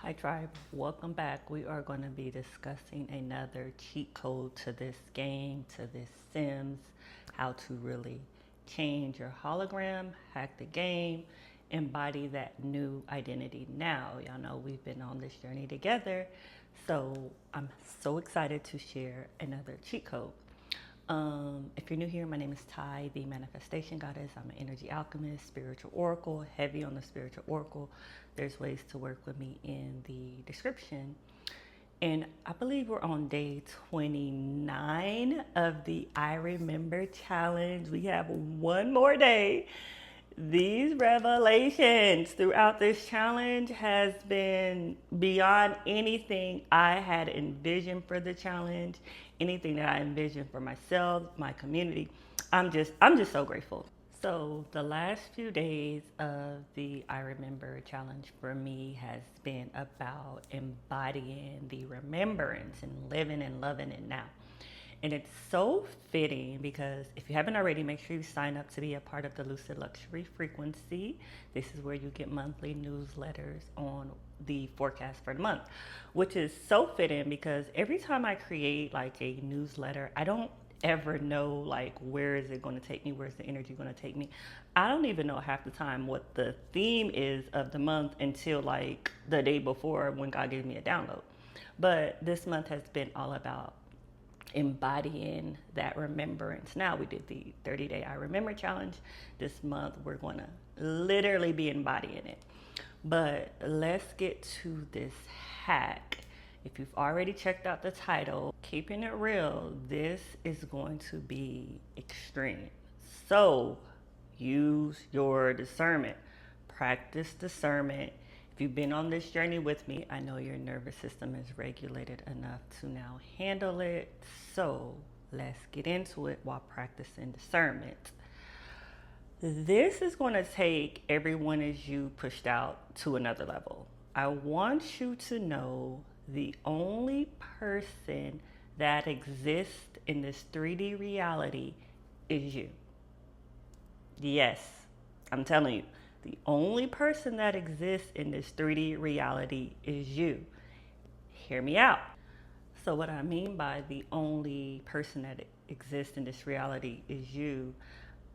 Hi tribe, welcome back. We are going to be discussing another cheat code to this game, to this Sims, how to really change your hologram, hack the game, embody that new identity now. Y'all know we've been on this journey together, so I'm so excited to share another cheat code. If you're new here, my name is Ty, the Manifestation Goddess. I'm an energy alchemist, spiritual oracle, heavy on the spiritual oracle. There's ways to work with me in the description. And I believe we're on day 29 of the I Remember challenge. We have one more day. These revelations throughout this challenge has been beyond anything I had envisioned for the challenge, anything that I envisioned for myself, my community. I'm just so grateful. So the last few days of the I Remember challenge for me has been about embodying the remembrance and living and loving it now. And it's so fitting because if you haven't already, make sure you sign up to be a part of the Lucid Luxury Frequency. This is where you get monthly newsletters on the forecast for the month, which is so fitting because every time I create like a newsletter, I don't ever know like where is it going to take me, where's the energy going to take me. I don't even know half the time what the theme is of the month until like the day before when God gives me a download. But this month has been all about embodying that remembrance. Now we did the 30-day I Remember challenge. This month we're going to literally be embodying it. But let's get to this hack. If you've already checked out the title, keeping it real, this is going to be extreme. So use your discernment. Practice discernment. If you've been on this journey with me, I know your nervous system is regulated enough to now handle it. So let's get into it while practicing discernment. This is going to take everyone as you pushed out to another level. I want you to know the only person that exists in this 3D reality is you. Yes, I'm telling you. The only person that exists in this 3D reality is you. Hear me out. So, what I mean by the only person that exists in this reality is you,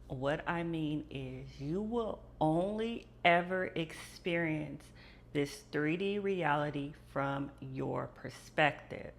what I mean is you will only ever experience this 3D reality from your perspective.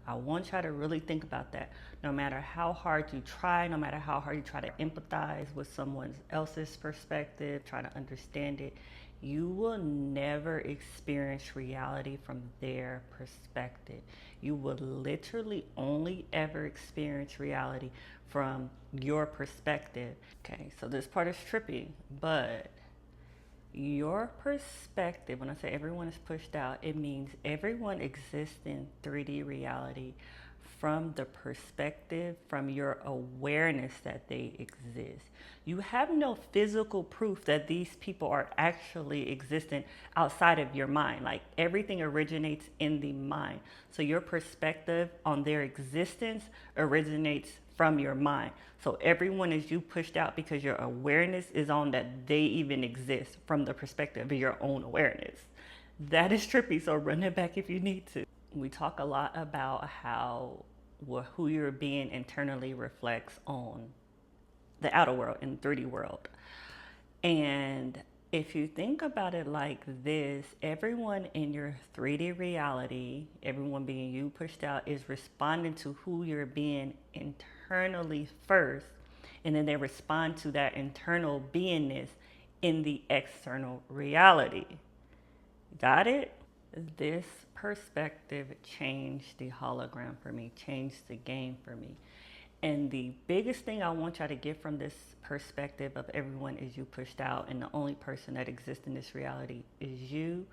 I want y'all to really think about that. No matter how hard you try, no matter how hard you try to empathize with someone else's perspective, try to understand it, you will never experience reality from their perspective. You will literally only ever experience reality from your perspective. Okay, so this part is trippy, but your perspective, when I say everyone is pushed out, it means everyone exists in 3D reality from the perspective, from your awareness that they exist. You have no physical proof that these people are actually existent outside of your mind. Like everything originates in the mind. So your perspective on their existence originates from your mind. So everyone is you pushed out because your awareness is on that they even exist from the perspective of your own awareness. That is trippy, so run it back if you need to. We talk a lot about how who you're being internally reflects on the outer world in the 3D world. And if you think about it like this, everyone in your 3D reality, everyone being you pushed out, is responding to who you're being internally first. And then they respond to that internal beingness in the external reality. Got it? This perspective changed the hologram for me, changed the game for me. And the biggest thing I want y'all to get from this perspective of everyone is you pushed out and the only person that exists in this reality is you,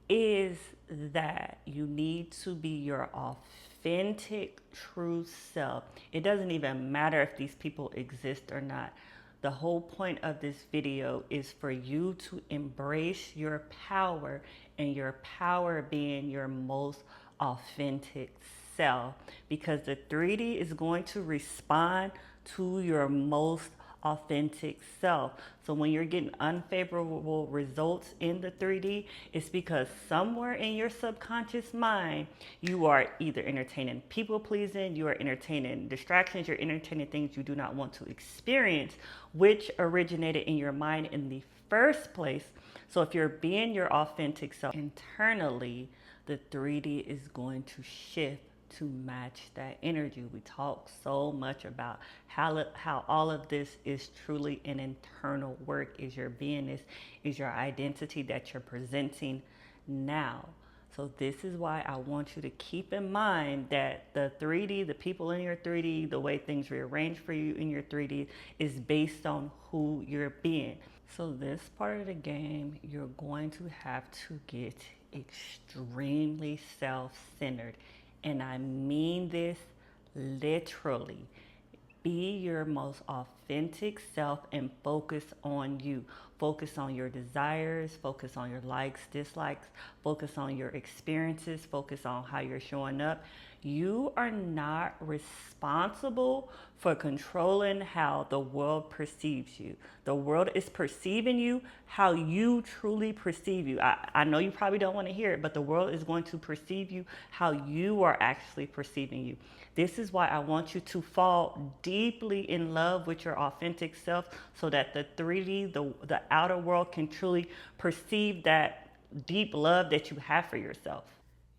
is that you need to be your authentic, true self. It doesn't even matter if these people exist or not. The whole point of this video is for you to embrace your power, and your power being your most authentic self, because the 3D is going to respond to your most authentic self. So when you're getting unfavorable results in the 3D, it's because somewhere in your subconscious mind, you are either entertaining people pleasing, you are entertaining distractions, you're entertaining things you do not want to experience, which originated in your mind in the first place. So if you're being your authentic self internally, the 3D is going to shift to match that energy. We talk so much about how all of this is truly an internal work, is your beingness, is your identity that you're presenting now. So this is why I want you to keep in mind that the 3D, the people in your 3D, the way things rearrange for you in your 3D is based on who you're being. So this part of the game, you're going to have to get extremely self-centered. And I mean this literally. Be your most authentic self and focus on you. Focus on your desires, focus on your likes, dislikes, focus on your experiences, focus on how you're showing up. You are not responsible for controlling how the world perceives you. The world is perceiving you how you truly perceive you. I know you probably don't want to hear it, but the world is going to perceive you how you are actually perceiving you. This is why I want you to fall deeply in love with your authentic self so that the 3D, the outer world can truly perceive that deep love that you have for yourself.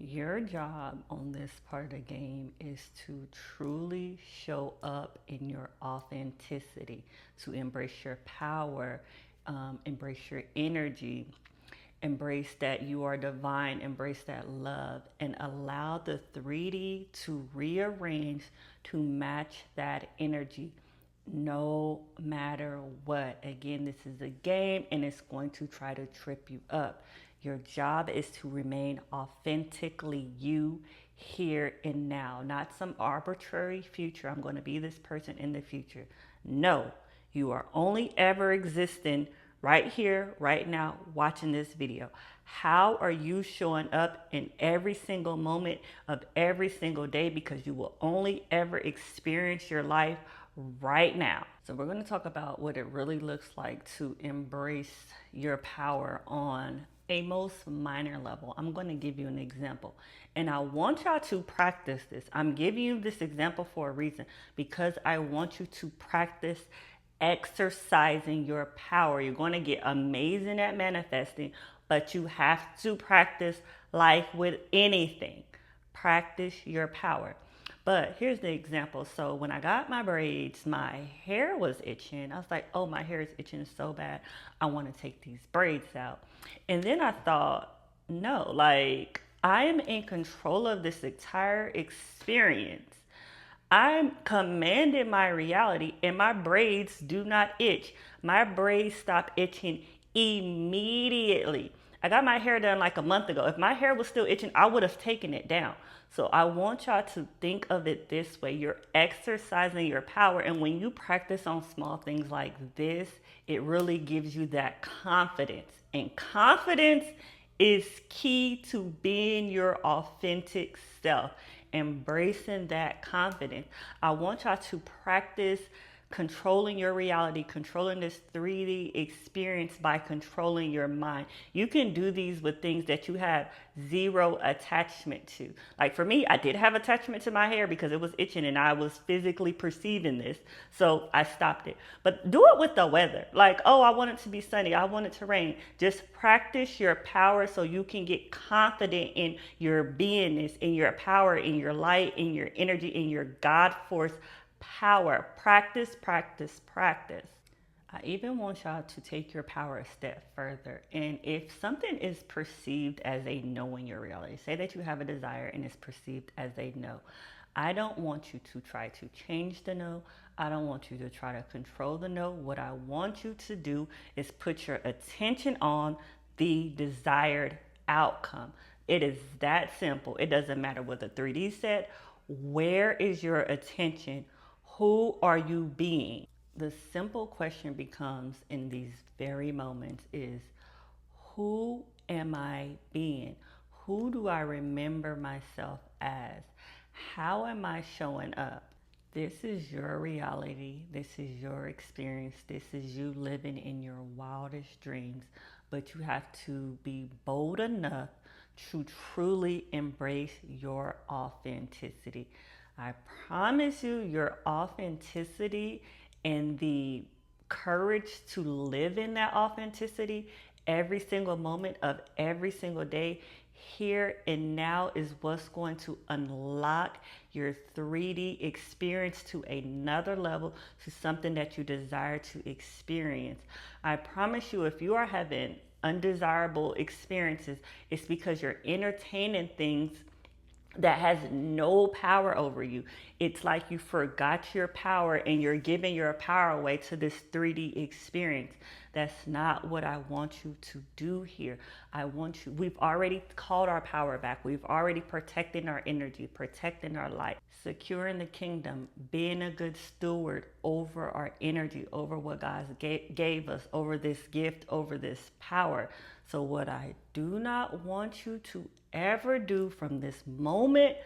Your job on this part of the game is to truly show up in your authenticity, to embrace your power, embrace your energy, embrace that you are divine, embrace that love, and allow the 3D to rearrange to match that energy no matter what. Again, this is a game and it's going to try to trip you up. Your job is to remain authentically you here and now, not some arbitrary future. I'm going to be this person in the future. No, you are only ever existing right here, right now, watching this video. How are you showing up in every single moment of every single day? Because you will only ever experience your life right now. So we're going to talk about what it really looks like to embrace your power on a most minor level. I'm going to give you an example, and I want y'all to practice this. I'm giving you this example for a reason, because I want you to practice exercising your power. You're going to get amazing at manifesting, but you have to practice like with anything. Practice your power. But here's the example. So when I got my braids, my hair was itching. I was like, oh, my hair is itching so bad. I want to take these braids out. And then I thought, no, like I am in control of this entire experience. I'm commanding my reality and my braids do not itch. My braids stop itching immediately. I got my hair done like a month ago. If my hair was still itching, I would have taken it down. So I want y'all to think of it this way. You're exercising your power. And when you practice on small things like this, it really gives you that confidence. And confidence is key to being your authentic self. Embracing that confidence. I want y'all to practice controlling your reality, controlling this 3D experience by controlling your mind. You can do these with things that you have zero attachment to. Like for me, I did have attachment to my hair because it was itching and I was physically perceiving this. So I stopped it. But do it with the weather. Like, oh, I want it to be sunny. I want it to rain. Just practice your power so you can get confident in your beingness, in your power, in your light, in your energy, in your God force power. Practice, practice, practice. I even want y'all to take your power a step further. And if something is perceived as a no in your reality, say that you have a desire and it's perceived as a no. I don't want you to try to change the no. I don't want you to try to control the no. What I want you to do is put your attention on the desired outcome. It is that simple. It doesn't matter what the 3D said. Where is your attention? Who are you being? The simple question becomes in these very moments is, who am I being? Who do I remember myself as? How am I showing up? This is your reality. This is your experience. This is you living in your wildest dreams. But you have to be bold enough to truly embrace your authenticity. I promise you, your authenticity and the courage to live in that authenticity every single moment of every single day, here and now, is what's going to unlock your 3D experience to another level, to something that you desire to experience. I promise you, if you are having undesirable experiences, it's because you're entertaining things that has no power over you. It's like you forgot your power and you're giving your power away to this 3D experience. That's not what I want you to do here. We've already called our power back. We've already protected our energy, protecting our light, securing the kingdom, being a good steward over our energy, over what God gave us, over this gift, over this power. So what I do not want you to ever do from this moment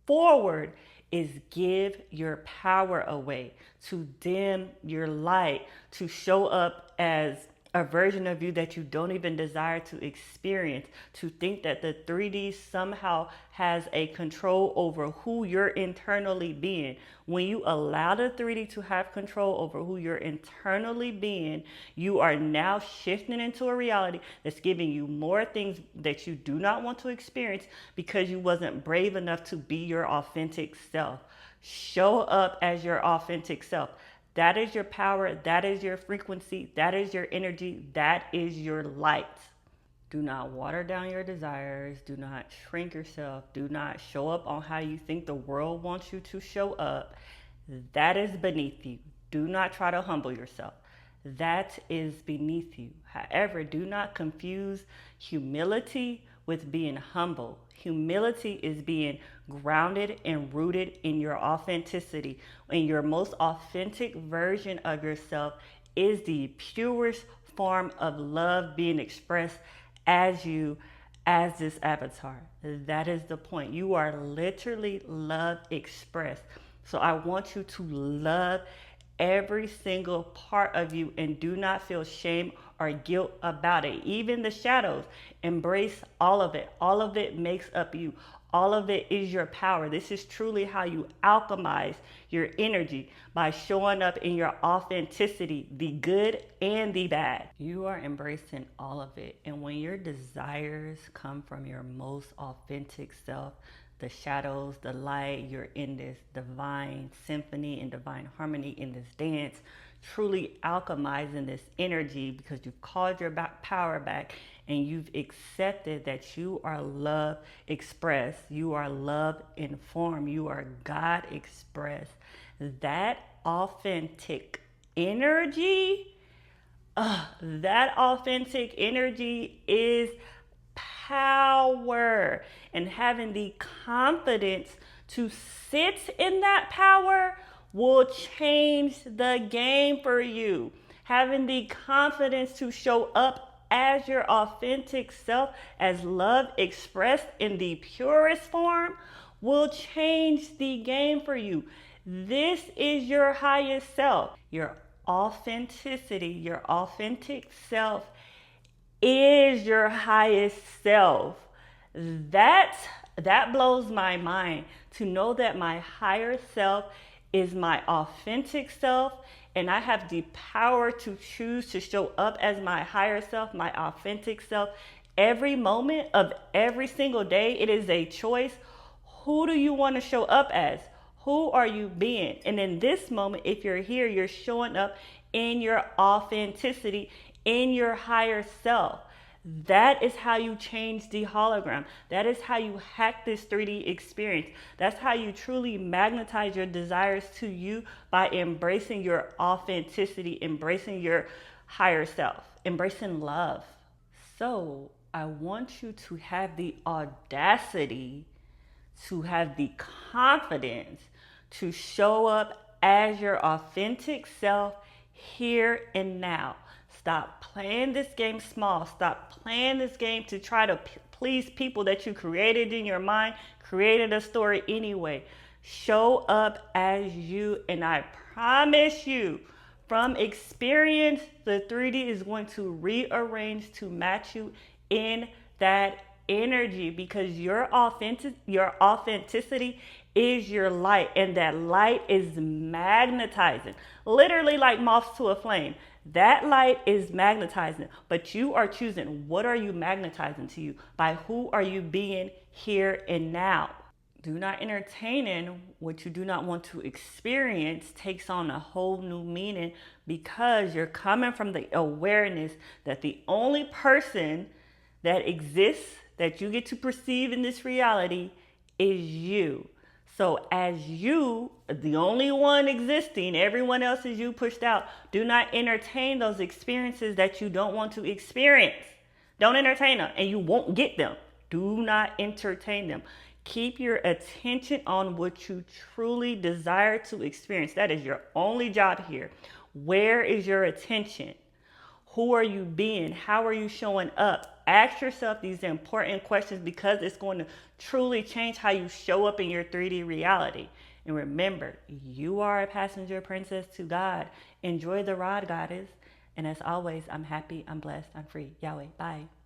forward is give your power away, to dim your light, to show up as a version of you that you don't even desire to experience, to think that the 3D somehow has a control over who you're internally being. When you allow the 3D to have control over who you're internally being, you are now shifting into a reality that's giving you more things that you do not want to experience because you wasn't brave enough to be your authentic self. Show up as your authentic self. That is your power. That is your frequency. That is your energy. That is your light. Do not water down your desires. Do not shrink yourself. Do not show up on how you think the world wants you to show up. That is beneath you. Do not try to humble yourself. That is beneath you. However, do not confuse humility with being humble. Humility is being grounded and rooted in your authenticity. And your most authentic version of yourself is the purest form of love being expressed as you, as this avatar. That is the point. You are literally love expressed. So I want you to love every single part of you and do not feel shame or guilt about it. Even the shadows, embrace all of it. All of it makes up you. All of it is your power. This is truly how you alchemize your energy, by showing up in your authenticity, the good and the bad. You are embracing all of it. And when your desires come from your most authentic self, the shadows, the light, you're in this divine symphony and divine harmony in this dance, truly alchemizing this energy because you've called your power back and you've accepted that you are love expressed, you are love informed, you are God expressed. That authentic energy, that authentic energy is power, and having the confidence to sit in that power will change the game for you. Having the confidence to show up as your authentic self, as love expressed in the purest form, will change the game for you. This is your highest self. Your authenticity, your authentic self is your highest self. That blows my mind, to know that my higher self is my authentic self, and I have the power to choose to show up as my higher self, my authentic self, every moment of every single day. It is a choice. Who do you want to show up as? Who are you being? And in this moment, if you're here, you're showing up in your authenticity, in your higher self. That is how you change the hologram. That is how you hack this 3D experience. That's how you truly magnetize your desires to you, by embracing your authenticity, embracing your higher self, embracing love. So I want you to have the audacity, to have the confidence to show up as your authentic self here and now. Stop playing this game small. Stop playing this game to try to please people that you created in your mind, created a story anyway. Show up as you, and I promise you, from experience, the 3D is going to rearrange to match you in that energy, because your authenticity is your light, and that light is magnetizing, literally like moths to a flame. That light is magnetizing, but you are choosing, what are you magnetizing to you? By who are you being here and now? Do not entertaining what you do not want to experience takes on a whole new meaning, because you're coming from the awareness that the only person that exists that you get to perceive in this reality is you. So as you, the only one existing, everyone else is you pushed out. Do not entertain those experiences that you don't want to experience. Don't entertain them, and you won't get them. Do not entertain them. Keep your attention on what you truly desire to experience. That is your only job here. Where is your attention? Who are you being? How are you showing up? Ask yourself these important questions, because it's going to truly change how you show up in your 3D reality. And remember, you are a passenger princess to God. Enjoy the ride, goddess. And as always, I'm happy, I'm blessed, I'm free. Yahweh, bye.